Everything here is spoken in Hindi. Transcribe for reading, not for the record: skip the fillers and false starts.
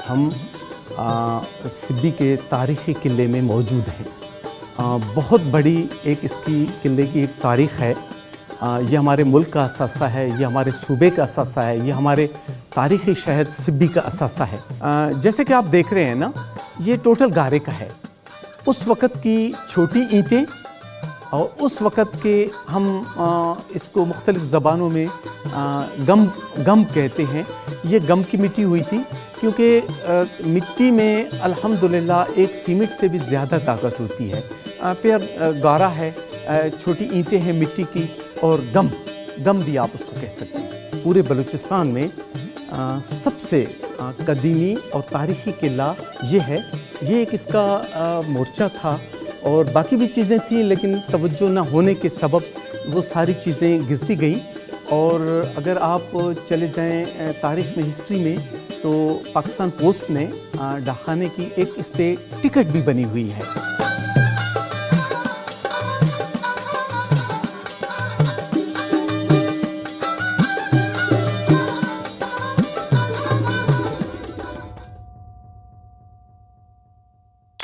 हम सिब्बी के तारीख़ी किले में मौजूद हैं। बहुत बड़ी एक इसकी किले की एक तारीख़ है। ये हमारे मुल्क का असासा है, ये हमारे सूबे का असासा है, ये हमारे तारीख़ी शहर सिब्बी का असासा है। जैसे कि आप देख रहे हैं ना, ये टोटल गारे का है। उस वक़्त की छोटी ईंटें और उस वक़्त के हम इसको मुख्तलिफ़ ज़बानों में गम कहते हैं। ये गम की मिट्टी हुई थी, क्योंकि मिट्टी में अल्हम्दुलिल्लाह एक सीमेंट से भी ज़्यादा ताकत होती है। फिर गारा है, छोटी ईंटें हैं मिट्टी की, और गम भी आप उसको कह सकते हैं। पूरे बलूचिस्तान में सबसे कदीमी और तारीख़ी किला ये है। ये एक इसका मोर्चा था, और बाकी भी चीज़ें थी, लेकिन तवज्जो न होने के सबब वो सारी चीज़ें गिरती गई। और अगर आप चले जाएं तारीख़ में, हिस्ट्री में, तो पाकिस्तान पोस्ट ने डाकखाने की एक इस पे टिकट भी बनी हुई है।